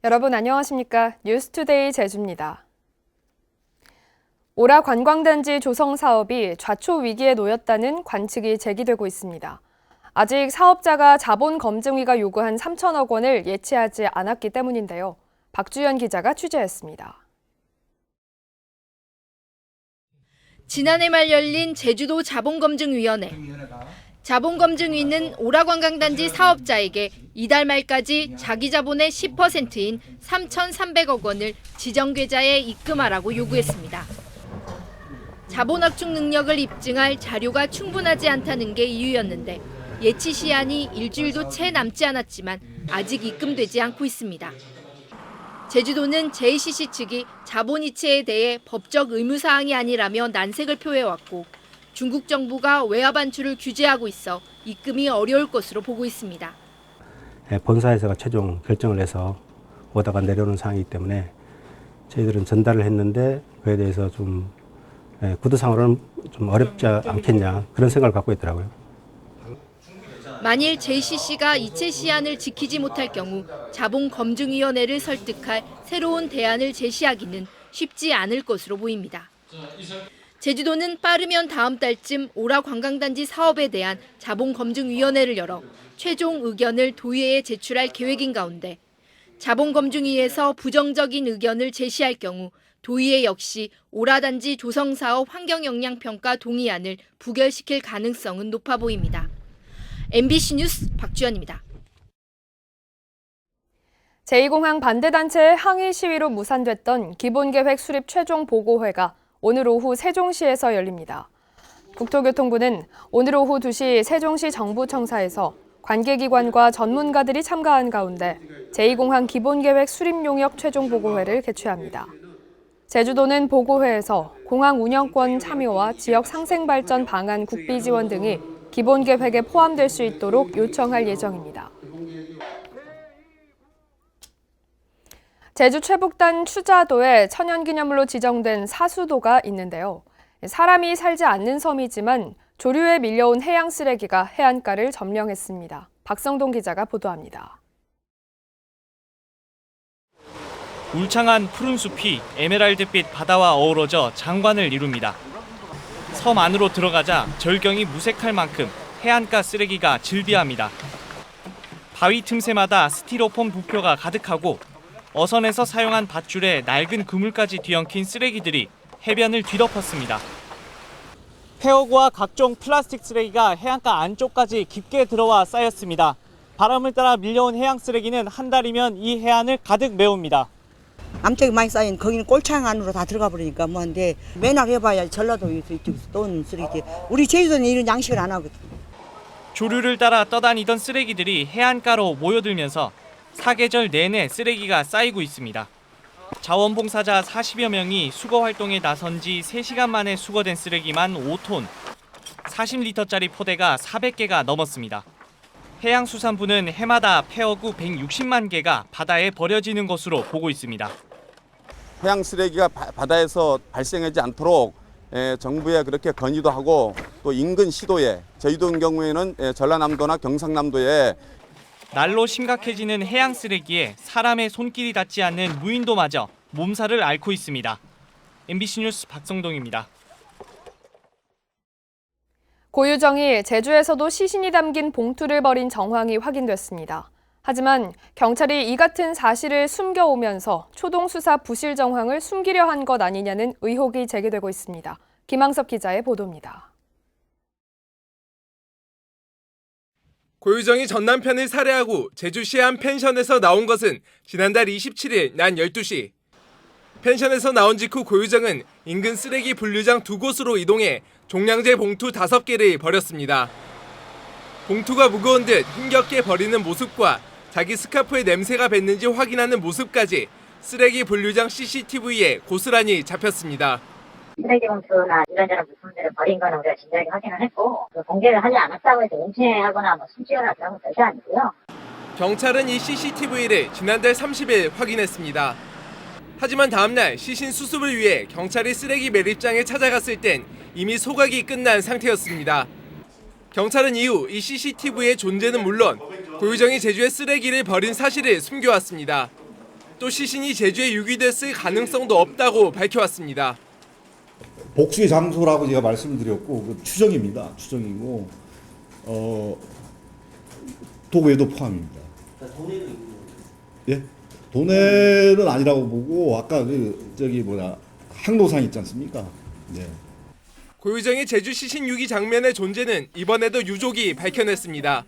여러분 안녕하십니까? 뉴스투데이 제주입니다. 오라 관광단지 조성 사업이 좌초 위기에 놓였다는 관측이 제기되고 있습니다. 아직 사업자가 자본검증위가 요구한 3천억 원을 예치하지 않았기 때문인데요. 박주연 기자가 취재했습니다. 지난해 말 열린 제주도 자본검증위원회. 자본검증위는 오라관광단지 사업자에게 이달 말까지 자기 자본의 10%인 3,300억 원을 지정계좌에 입금하라고 요구했습니다. 자본 확충 능력을 입증할 자료가 충분하지 않다는 게 이유였는데 예치 시한이 일주일도 채 남지 않았지만 아직 입금되지 않고 있습니다. 제주도는 JCC 측이 자본 이체에 대해 법적 의무사항이 아니라며 난색을 표해왔고 중국 정부가 외화 반출을 규제하고 있어 입금이 어려울 것으로 보고 있습니다. 본사에서가 최종 결정을 해서 오다가 내려오는 상황이기 때문에 저희들은 전달을 했는데 그에 대해서 좀 구도상으로는 좀 어렵지 않겠냐 그런 생각을 갖고 있더라고요. 만일 JCC가 이체 시한을 지키지 못할 경우 자본검증위원회를 설득할 새로운 대안을 제시하기는 쉽지 않을 것으로 보입니다. 제주도는 빠르면 다음 달쯤 오라 관광단지 사업에 대한 자본검증위원회를 열어 최종 의견을 도의회에 제출할 계획인 가운데 자본검증위에서 부정적인 의견을 제시할 경우 도의회 역시 오라단지 조성사업 환경영향평가 동의안을 부결시킬 가능성은 높아 보입니다. MBC 뉴스 박주연입니다. 제2공항 반대단체의 항의 시위로 무산됐던 기본계획 수립 최종 보고회가 오늘 오후 세종시에서 열립니다. 국토교통부는 오늘 오후 2시 세종시 정부청사에서 관계기관과 전문가들이 참가한 가운데 제2공항 기본계획 수립 용역 최종 보고회를 개최합니다. 제주도는 보고회에서 공항 운영권 참여와 지역 상생발전 방안 국비 지원 등이 기본계획에 포함될 수 있도록 요청할 예정입니다. 제주 최북단 추자도에 천연기념물로 지정된 사수도가 있는데요. 사람이 살지 않는 섬이지만 조류에 밀려온 해양 쓰레기가 해안가를 점령했습니다. 박성동 기자가 보도합니다. 울창한 푸른 숲이 에메랄드빛 바다와 어우러져 장관을 이룹니다. 섬 안으로 들어가자 절경이 무색할 만큼 해안가 쓰레기가 즐비합니다. 바위 틈새마다 스티로폼 부표가 가득하고 어선에서 사용한 밧줄에 낡은 그물까지 뒤엉킨 쓰레기들이 해변을 뒤덮었습니다. 폐허구와 각종 플라스틱 쓰레기가 해안가 안쪽까지 깊게 들어와 쌓였습니다. 바람을 따라 밀려온 해양 쓰레기는 한 달이면 이 해안을 가득 메웁니다. 암탉이 많이 쌓인 거기는 꼴창 안으로 다 들어가 버리니까 뭐한데 맨날 해봐야 전라도에서 이쪽에서 또 쓰레기. 우리 제주도는 이런 양식을 안 하거든. 조류를 따라 떠다니던 쓰레기들이 해안가로 모여들면서 사계절 내내 쓰레기가 쌓이고 있습니다. 자원봉사자 40여 명이 수거 활동에 나선 지 3시간 만에 수거된 쓰레기만 5톤, 40리터짜리 포대가 400개가 넘었습니다. 해양수산부는 해마다 폐허구 160만 개가 바다에 버려지는 것으로 보고 있습니다. 해양 쓰레기가 바다에서 발생하지 않도록 정부에 그렇게 건의도 하고 또 인근 시도에 저희도 경우에는 전라남도나 경상남도에 날로 심각해지는 해양 쓰레기에 사람의 손길이 닿지 않는 무인도마저 몸살을 앓고 있습니다. MBC 뉴스 박성동입니다. 고유정이 제주에서도 시신이 담긴 봉투를 버린 정황이 확인됐습니다. 하지만 경찰이 이 같은 사실을 숨겨오면서 초동수사 부실 정황을 숨기려 한 것 아니냐는 의혹이 제기되고 있습니다. 김항섭 기자의 보도입니다. 고유정이 전 남편을 살해하고 제주시의 한 펜션에서 나온 것은 지난달 27일 낮 12시. 펜션에서 나온 직후 고유정은 인근 쓰레기 분류장 2곳으로 이동해 종량제 봉투 5개를 버렸습니다. 봉투가 무거운 듯 힘겹게 버리는 모습과 자기 스카프에 냄새가 뱄는지 확인하는 모습까지 쓰레기 분류장 CCTV에 고스란히 잡혔습니다. 쓰레기 봉투나 이런저런 물품들을 버린 거는 우리가 진작에 확인을 했고 공개를 하지 않았다고 해서 은폐하거나 숨지거나 그런 건 절대 아니고요. 경찰은 이 CCTV를 지난달 30일 확인했습니다. 하지만 다음날 시신 수습을 위해 경찰이 쓰레기 매립장에 찾아갔을 땐 이미 소각이 끝난 상태였습니다. 경찰은 이후 이 CCTV의 존재는 물론 고유정이 제주에 쓰레기를 버린 사실을 숨겨왔습니다. 또 시신이 제주에 유기됐을 가능성도 없다고 밝혀왔습니다. 복수의 장소라고 제가 말씀드렸고 그 추정입니다. 추정이고 도구에도 포함입니다. 예? 도내는 아니라고 보고 아까 항로상 있지 않습니까? 네. 고유정의 제주 시신 유기 장면의 존재는 이번에도 유족이 밝혀냈습니다.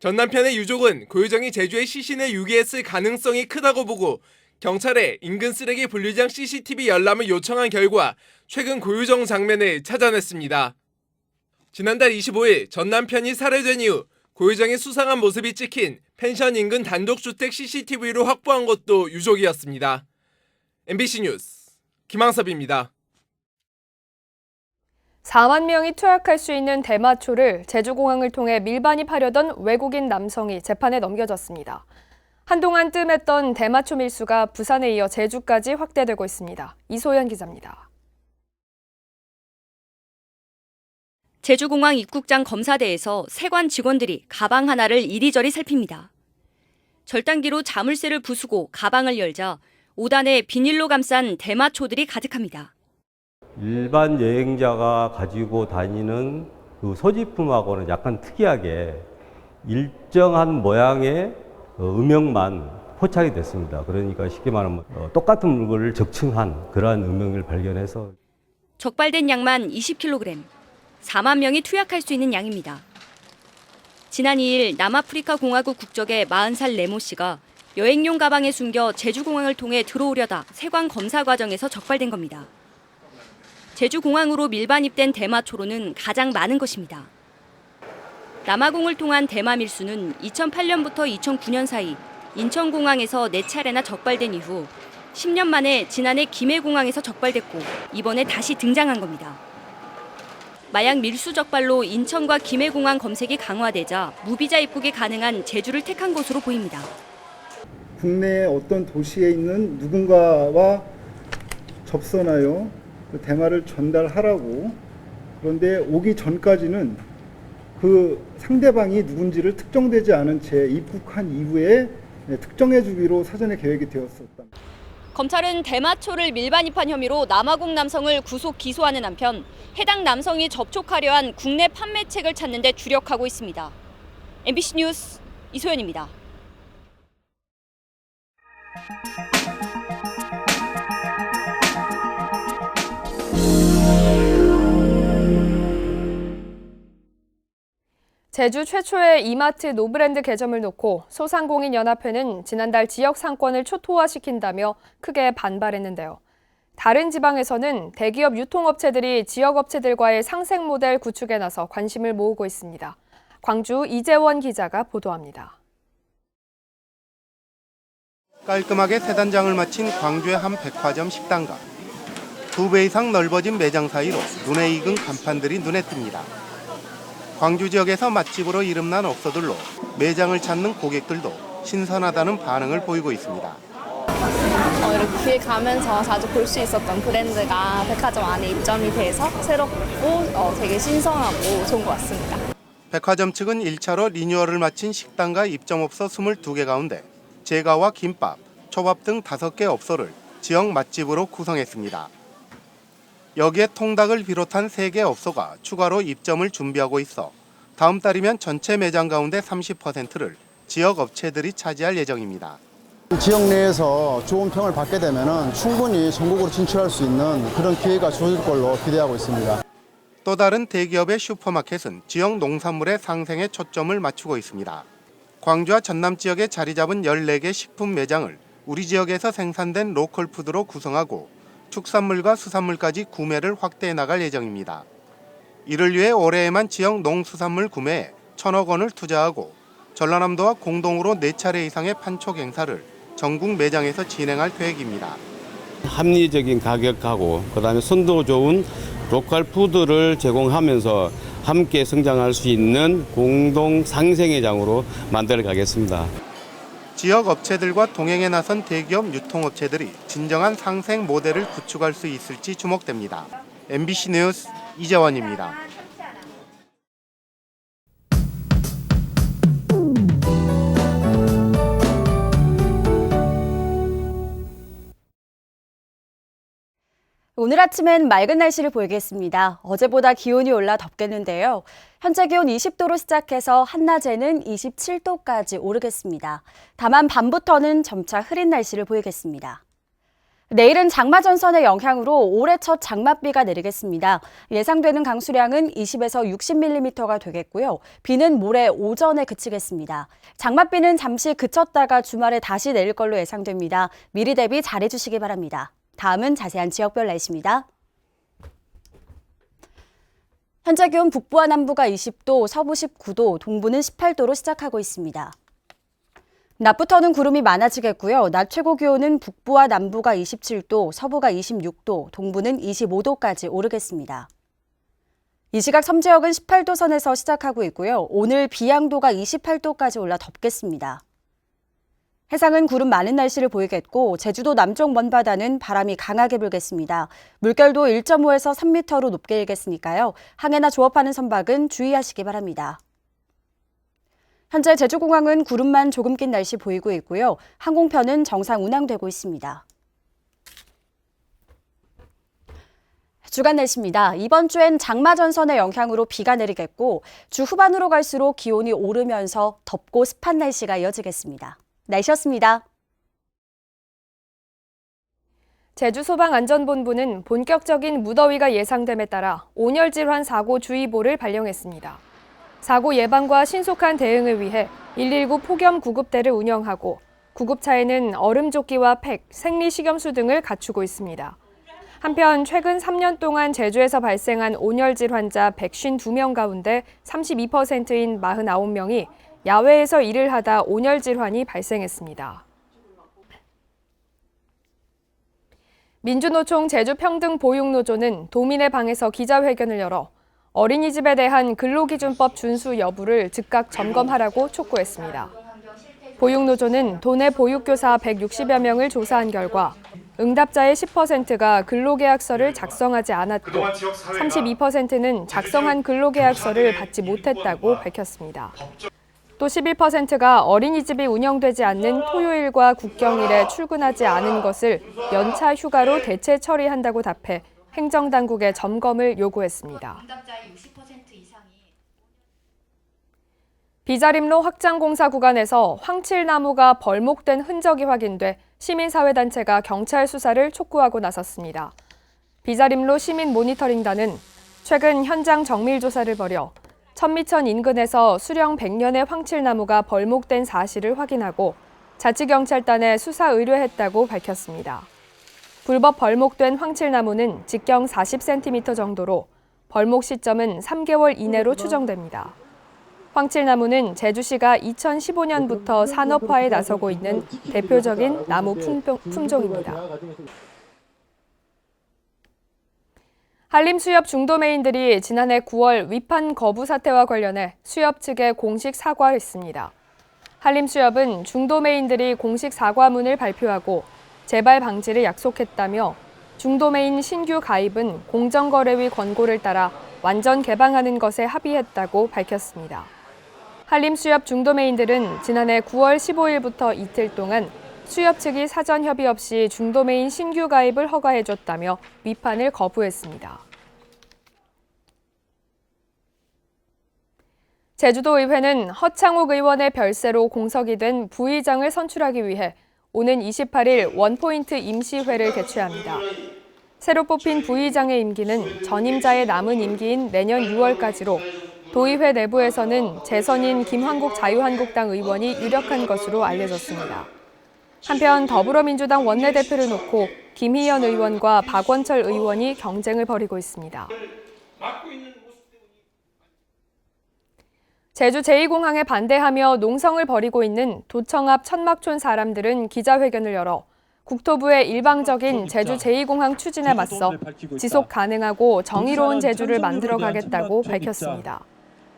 전 남편의 유족은 고유정이 제주에 시신을 유기했을 가능성이 크다고 보고 경찰에 인근 쓰레기 분리장 CCTV 열람을 요청한 결과 최근 고유정 장면을 찾아냈습니다. 지난달 25일 전 남편이 살해된 이후 고유정의 수상한 모습이 찍힌 펜션 인근 단독주택 CCTV로 확보한 것도 유족이었습니다. MBC 뉴스 김항섭입니다. 4만 명이 투약할 수 있는 대마초를 제주공항을 통해 밀반입하려던 외국인 남성이 재판에 넘겨졌습니다. 한동안 뜸했던 대마초 밀수가 부산에 이어 제주까지 확대되고 있습니다. 이소연 기자입니다. 제주공항 입국장 검사대에서 세관 직원들이 가방 하나를 이리저리 살핍니다. 절단기로 자물쇠를 부수고 가방을 열자 5단에 비닐로 감싼 대마초들이 가득합니다. 일반 여행자가 가지고 다니는 그 소지품하고는 약간 특이하게 일정한 모양의 음영만 포착이 됐습니다. 그러니까 쉽게 말하면 똑같은 물건을 적층한 그러한 음영을 발견해서 적발된 양만 20kg, 4만 명이 투약할 수 있는 양입니다. 지난 2일 남아프리카 공화국 국적의 40살 레모 씨가 여행용 가방에 숨겨 제주공항을 통해 들어오려다 세관 검사 과정에서 적발된 겁니다. 제주공항으로 밀반입된 대마초로는 가장 많은 것입니다. 남아공을 통한 대마 밀수는 2008년부터 2009년 사이 인천공항에서 4차례나 적발된 이후 10년 만에 지난해 김해공항에서 적발됐고 이번에 다시 등장한 겁니다. 마약 밀수 적발로 인천과 김해공항 검색이 강화되자 무비자 입국이 가능한 제주를 택한 것으로 보입니다. 국내의 어떤 도시에 있는 누군가와 접선하여 대마를 전달하라고, 그런데 오기 전까지는 그 상대방이 누군지를 특정되지 않은 채 입국한 이후에 특정해 주기로 사전에 계획이 되었었다. 검찰은 대마초를 밀반입한 혐의로 남아공 남성을 구속 기소하는 한편 해당 남성이 접촉하려 한 국내 판매책을 찾는 데 주력하고 있습니다. MBC 뉴스 이소연입니다. 제주 최초의 이마트 노브랜드 개점을 놓고 소상공인연합회는 지난달 지역 상권을 초토화시킨다며 크게 반발했는데요. 다른 지방에서는 대기업 유통업체들이 지역업체들과의 상생 모델 구축에 나서 관심을 모으고 있습니다. 광주 이재원 기자가 보도합니다. 깔끔하게 세 단장을 마친 광주의 한 백화점 식당가. 2배 이상 넓어진 매장 사이로 눈에 익은 간판들이 눈에 띕니다. 광주 지역에서 맛집으로 이름난 업소들로 매장을 찾는 고객들도 신선하다는 반응을 보이고 있습니다. 이렇게 가면서 자주 볼 수 있었던 브랜드가 백화점 안에 입점이 돼서 새롭고 되게 신선하고 좋은 것 같습니다. 백화점 측은 1차로 리뉴얼을 마친 식당과 입점업소 22개 가운데 제과와 김밥, 초밥 등 5개 업소를 지역 맛집으로 구성했습니다. 여기에 통닭을 비롯한 3개 업소가 추가로 입점을 준비하고 있어 다음 달이면 전체 매장 가운데 30%를 지역 업체들이 차지할 예정입니다. 지역 내에서 좋은 평을 받게 되면 충분히 전국으로 진출할 수 있는 그런 기회가 주어질 걸로 기대하고 있습니다. 또 다른 대기업의 슈퍼마켓은 지역 농산물의 상생에 초점을 맞추고 있습니다. 광주와 전남 지역에 자리 잡은 14개 식품 매장을 우리 지역에서 생산된 로컬 푸드로 구성하고 축산물과 수산물까지 구매를 확대해 나갈 예정입니다. 이를 위해 올해에만 지역 농수산물 구매에 1,000억 원을 투자하고 전라남도와 공동으로 4차례 이상의 판촉 행사를 전국 매장에서 진행할 계획입니다. 합리적인 가격하고 그다음에 선도 좋은 로컬 푸드를 제공하면서 함께 성장할 수 있는 공동 상생의 장으로 만들어 가겠습니다. 지역 업체들과 동행에 나선 대기업 유통업체들이 진정한 상생 모델을 구축할 수 있을지 주목됩니다. MBC 뉴스 이재원입니다. 오늘 아침엔 맑은 날씨를 보이겠습니다. 어제보다 기온이 올라 덥겠는데요. 현재 기온 20도로 시작해서 한낮에는 27도까지 오르겠습니다. 다만 밤부터는 점차 흐린 날씨를 보이겠습니다. 내일은 장마전선의 영향으로 올해 첫 장맛비가 내리겠습니다. 예상되는 강수량은 20에서 60mm가 되겠고요. 비는 모레 오전에 그치겠습니다. 장맛비는 잠시 그쳤다가 주말에 다시 내릴 걸로 예상됩니다. 미리 대비 잘해주시기 바랍니다. 다음은 자세한 지역별 날씨입니다. 현재 기온 북부와 남부가 20도, 서부 19도, 동부는 18도로 시작하고 있습니다. 낮부터는 구름이 많아지겠고요. 낮 최고 기온은 북부와 남부가 27도, 서부가 26도, 동부는 25도까지 오르겠습니다. 이 시각 섬지역은 18도 선에서 시작하고 있고요. 오늘 비양도가 28도까지 올라 덥겠습니다. 해상은 구름 많은 날씨를 보이겠고 제주도 남쪽 먼바다는 바람이 강하게 불겠습니다. 물결도 1.5에서 3m로 높게 일겠으니까요. 항해나 조업하는 선박은 주의하시기 바랍니다. 현재 제주공항은 구름만 조금 낀 날씨 보이고 있고요. 항공편은 정상 운항되고 있습니다. 주간 날씨입니다. 이번 주엔 장마전선의 영향으로 비가 내리겠고 주 후반으로 갈수록 기온이 오르면서 덥고 습한 날씨가 이어지겠습니다. 날씨였습니다. 제주소방안전본부는 본격적인 무더위가 예상됨에 따라 온열질환 사고주의보를 발령했습니다. 사고 예방과 신속한 대응을 위해 119 폭염 구급대를 운영하고 구급차에는 얼음조끼와 팩, 생리식염수 등을 갖추고 있습니다. 한편 최근 3년 동안 제주에서 발생한 온열질 환자 152명 가운데 32%인 49명이 야외에서 일을 하다 온열 질환이 발생했습니다. 민주노총 제주평등보육노조는 도민의 방에서 기자회견을 열어 어린이집에 대한 근로기준법 준수 여부를 즉각 점검하라고 촉구했습니다. 보육노조는 도내 보육교사 160여 명을 조사한 결과 응답자의 10%가 근로계약서를 작성하지 않았고 32%는 작성한 근로계약서를 받지 못했다고 밝혔습니다. 또 11%가 어린이집이 운영되지 않는 토요일과 국경일에 출근하지 않은 것을 연차 휴가로 대체 처리한다고 답해 행정당국에 점검을 요구했습니다. 비자림로 확장공사 구간에서 황칠나무가 벌목된 흔적이 확인돼 시민사회단체가 경찰 수사를 촉구하고 나섰습니다. 비자림로 시민모니터링단은 최근 현장 정밀조사를 벌여 천미천 인근에서 수령 100년의 황칠나무가 벌목된 사실을 확인하고 자치경찰단에 수사 의뢰했다고 밝혔습니다. 불법 벌목된 황칠나무는 직경 40cm 정도로 벌목 시점은 3개월 이내로 추정됩니다. 황칠나무는 제주시가 2015년부터 산업화에 나서고 있는 대표적인 나무 품종입니다. 한림수협 중도메인들이 지난해 9월 위판 거부 사태와 관련해 수협 측에 공식 사과했습니다. 한림수협은 중도메인들이 공식 사과문을 발표하고 재발 방지를 약속했다며 중도메인 신규 가입은 공정거래위 권고를 따라 완전 개방하는 것에 합의했다고 밝혔습니다. 한림수협 중도메인들은 지난해 9월 15일부터 이틀 동안 수협 측이 사전 협의 없이 중도메인 신규 가입을 허가해줬다며 위판을 거부했습니다. 제주도의회는 허창욱 의원의 별세로 공석이 된 부의장을 선출하기 위해 오는 28일 원포인트 임시회를 개최합니다. 새로 뽑힌 부의장의 임기는 전임자의 남은 임기인 내년 6월까지로 도의회 내부에서는 재선인 김환국 자유한국당 의원이 유력한 것으로 알려졌습니다. 한편 더불어민주당 원내대표를 놓고 김희연 의원과 박원철 의원이 경쟁을 벌이고 있습니다. 제주 제2공항에 반대하며 농성을 벌이고 있는 도청 앞 천막촌 사람들은 기자회견을 열어 국토부의 일방적인 제주 제2공항 추진에 맞서 지속 가능하고 정의로운 제주를 만들어가겠다고 밝혔습니다.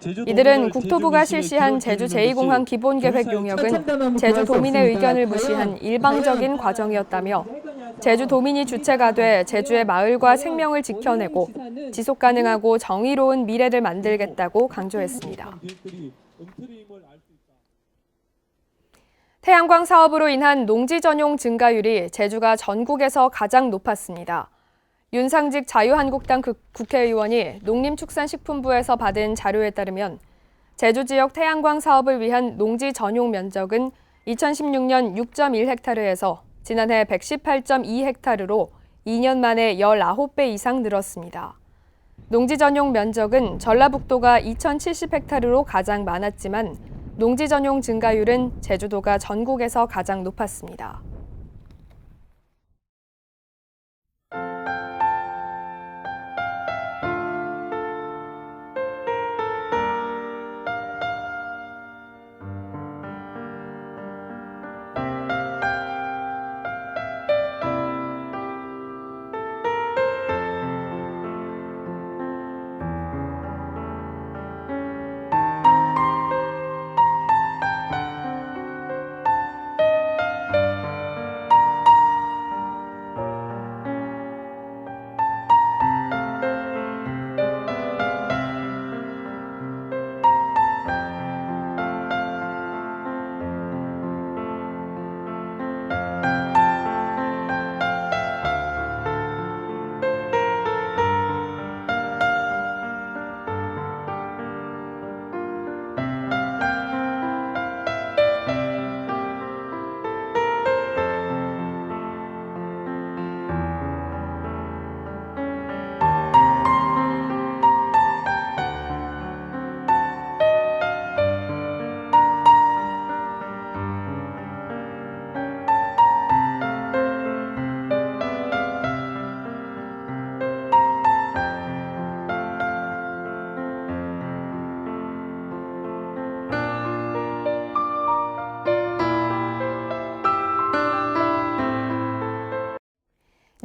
이들은 국토부가 실시한 제주 제2공항 기본계획 용역은 제주도민의 의견을 무시한 일방적인 과정이었다며 제주도민이 주체가 돼 제주의 마을과 생명을 지켜내고 지속가능하고 정의로운 미래를 만들겠다고 강조했습니다. 태양광 사업으로 인한 농지 전용 증가율이 제주가 전국에서 가장 높았습니다. 윤상직 자유한국당 국회의원이 농림축산식품부에서 받은 자료에 따르면 제주 지역 태양광 사업을 위한 농지 전용 면적은 2016년 6.1헥타르에서 지난해 118.2헥타르로 2년 만에 19배 이상 늘었습니다. 농지 전용 면적은 전라북도가 2,070헥타르로 가장 많았지만 농지 전용 증가율은 제주도가 전국에서 가장 높았습니다.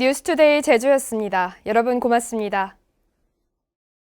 뉴스투데이 제주였습니다. 여러분 고맙습니다.